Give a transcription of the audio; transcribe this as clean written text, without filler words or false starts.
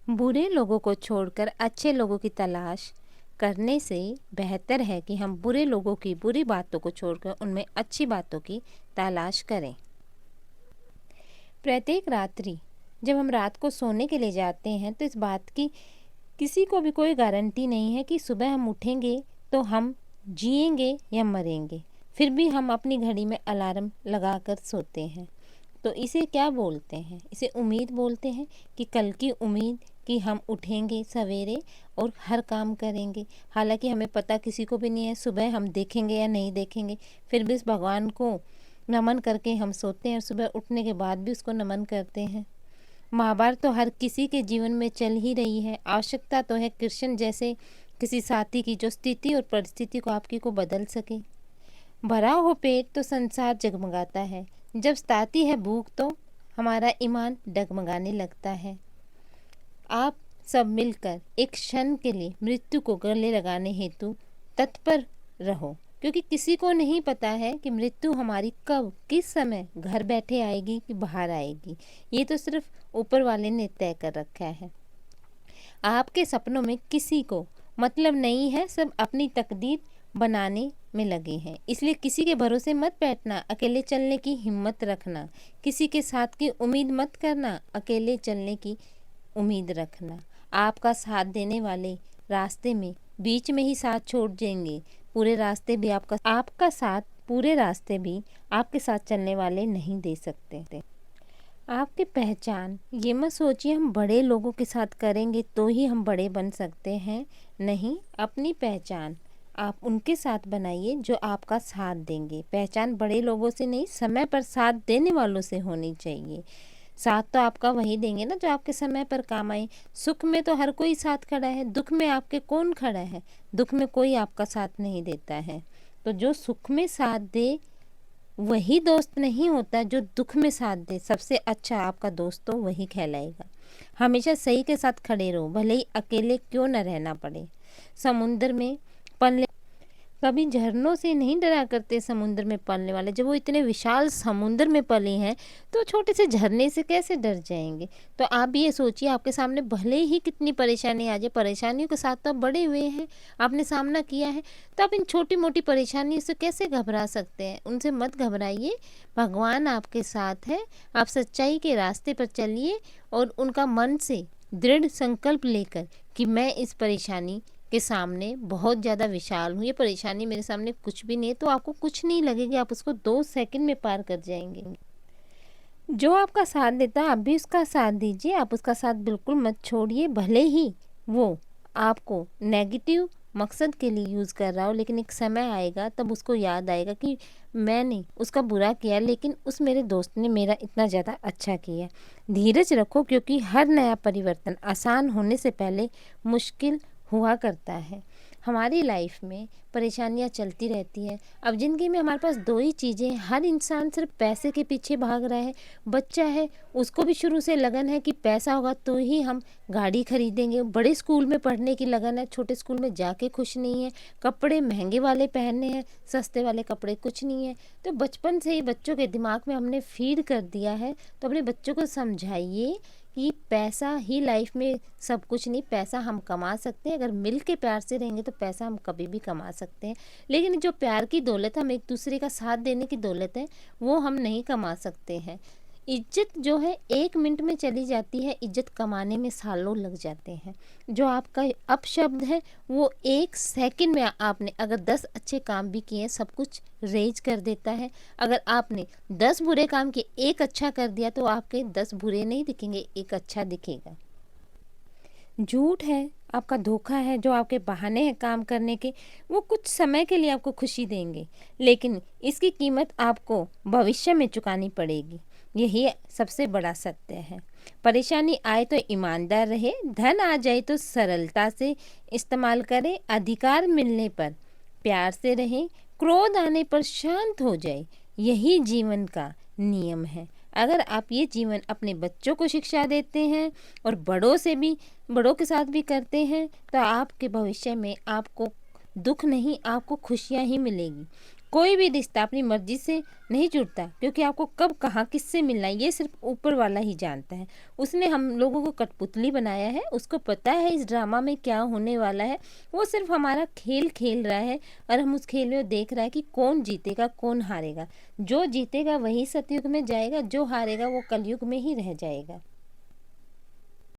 बुरे लोगों को छोड़कर अच्छे लोगों की तलाश करने से बेहतर है कि हम बुरे लोगों की बुरी बातों को छोड़कर उनमें अच्छी बातों की तलाश करें। प्रत्येक रात्रि जब हम रात को सोने के लिए जाते हैं तो इस बात की किसी को भी कोई गारंटी नहीं है कि सुबह हम उठेंगे तो हम जिएंगे या मरेंगे। फिर भी हम अपनी घड़ी में अलार्म लगाकर सोते हैं। तो इसे क्या बोलते हैं? इसे उम्मीद बोलते हैं कि कल की उम्मीद कि हम उठेंगे सवेरे और हर काम करेंगे। हालांकि हमें पता किसी को भी नहीं है सुबह हम देखेंगे या नहीं देखेंगे, फिर भी इस भगवान को नमन करके हम सोते हैं और सुबह उठने के बाद भी उसको नमन करते हैं। महाभारत तो हर किसी के जीवन में चल ही रही है। आवश्यकता तो है कृष्ण जैसे किसी साथी की जो स्थिति और परिस्थिति को आपकी को बदल सके। भरा हो पेट तो संसार जगमगाता है, जब सताती है भूख तो हमारा ईमान डगमगाने लगता है। आप सब मिलकर एक क्षण के लिए मृत्यु को गले लगाने हेतु तत्पर रहो, क्योंकि किसी को नहीं पता है कि मृत्यु हमारी कब किस समय घर बैठे आएगी कि बाहर आएगी। ये तो सिर्फ ऊपर वाले ने तय कर रखा है। आपके सपनों में किसी को मतलब नहीं है, सब अपनी तकदीर बनाने में लगे हैं। इसलिए किसी के भरोसे मत बैठना, अकेले चलने की हिम्मत रखना। किसी के साथ की उम्मीद मत करना, अकेले चलने की उम्मीद रखना। आपका साथ देने वाले रास्ते में बीच में ही साथ छोड़ देंगे, पूरे रास्ते भी आपका साथ पूरे रास्ते भी आपके साथ चलने वाले नहीं दे सकते। आपकी पहचान ये मत सोचिए हम बड़े लोगों के साथ करेंगे तो ही हम बड़े बन सकते हैं। नहीं, अपनी पहचान आप उनके साथ बनाइए जो आपका साथ देंगे। पहचान बड़े लोगों से नहीं, समय पर साथ देने वालों से होनी चाहिए। साथ तो आपका वही देंगे ना जो आपके समय पर काम आए। सुख में तो हर कोई साथ खड़ा है, दुख में आपके कौन खड़ा है? दुख में कोई आपका साथ नहीं देता है। तो जो सुख में साथ दे वही दोस्त नहीं होता, जो दुख में साथ दे सबसे अच्छा आपका दोस्त तो वही कहलाएगा। हमेशा सही के साथ खड़े रहो, भले ही अकेले क्यों न रहना पड़े। समुद्र में पलने कभी झरनों से नहीं डरा करते समुद्र में पलने वाले। जब वो इतने विशाल समुद्र में पले हैं तो छोटे से झरने से कैसे डर जाएंगे? तो आप भी ये सोचिए, आपके सामने भले ही कितनी परेशानी आ जाए, परेशानियों के साथ तो आप बड़े हुए हैं, आपने सामना किया है, तो आप इन छोटी मोटी परेशानियों से कैसे घबरा सकते हैं? उनसे मत घबराइए, भगवान आपके साथ है। आप सच्चाई के रास्ते पर चलिए और उनका मन से दृढ़ संकल्प लेकर कि मैं इस परेशानी के सामने बहुत ज़्यादा विशाल हूँ, ये परेशानी मेरे सामने कुछ भी नहीं है, तो आपको कुछ नहीं लगेगा, आप उसको 2 सेकंड में पार कर जाएंगे। जो आपका साथ देता है आप भी उसका साथ दीजिए, आप उसका साथ बिल्कुल मत छोड़िए। भले ही वो आपको नेगेटिव मकसद के लिए यूज़ कर रहा हो, लेकिन एक समय आएगा तब उसको याद आएगा कि मैंने उसका बुरा किया लेकिन उस मेरे दोस्त ने मेरा इतना ज़्यादा अच्छा किया। धीरज रखो, क्योंकि हर नया परिवर्तन आसान होने से पहले मुश्किल हुआ करता है। हमारी लाइफ में परेशानियाँ चलती रहती हैं। अब ज़िंदगी में हमारे पास 2 ही चीज़ें हैं, हर इंसान सिर्फ पैसे के पीछे भाग रहा है। बच्चा है, उसको भी शुरू से लगन है कि पैसा होगा तो ही हम गाड़ी खरीदेंगे। बड़े स्कूल में पढ़ने की लगन है, छोटे स्कूल में जाके खुश नहीं है। कपड़े महंगे वाले पहनने हैं, सस्ते वाले कपड़े कुछ नहीं है। तो बचपन से ही बच्चों के दिमाग में हमने फीड कर दिया है। तो अपने बच्चों को समझाइए कि पैसा ही लाइफ में सब कुछ नहीं। पैसा हम कमा सकते हैं, अगर मिल के प्यार से रहेंगे तो पैसा हम कभी भी कमा सकते हैं, लेकिन जो प्यार की दौलत हम एक दूसरे का साथ देने की दौलत है वो हम नहीं कमा सकते हैं। इज्जत जो है 1 मिनट में चली जाती है, इज्जत कमाने में सालों लग जाते हैं। जो आपका अपशब्द है वो 1 सेकंड में आपने अगर 10 अच्छे काम भी किए सब कुछ रेज कर देता है। अगर आपने 10 बुरे काम किए, 1 अच्छा कर दिया तो आपके 10 बुरे नहीं दिखेंगे, 1 अच्छा दिखेगा। झूठ है, आपका धोखा है, जो आपके बहाने हैं काम करने के, वो कुछ समय के लिए आपको खुशी देंगे, लेकिन इसकी कीमत आपको भविष्य में चुकानी पड़ेगी। यही सबसे बड़ा सत्य है। परेशानी आए तो ईमानदार रहे, धन आ जाए तो सरलता से इस्तेमाल करें, अधिकार मिलने पर प्यार से रहें, क्रोध आने पर शांत हो जाए। यही जीवन का नियम है। अगर आप ये जीवन अपने बच्चों को शिक्षा देते हैं और बड़ों के साथ भी करते हैं तो आपके भविष्य में आपको दुख नहीं, आपको खुशियाँ ही मिलेगी। कोई भी रिश्ता अपनी मर्जी से नहीं जुड़ता, क्योंकि आपको कब कहाँ किससे मिलना है ये सिर्फ ऊपर वाला ही जानता है। उसने हम लोगों को कठपुतली बनाया है, उसको पता है इस ड्रामा में क्या होने वाला है। वो सिर्फ हमारा खेल खेल रहा है और हम उस खेल में देख रहा है कि कौन जीतेगा कौन हारेगा। जो जीतेगा वही सतयुग में जाएगा, जो हारेगा वो कलयुग में ही रह जाएगा।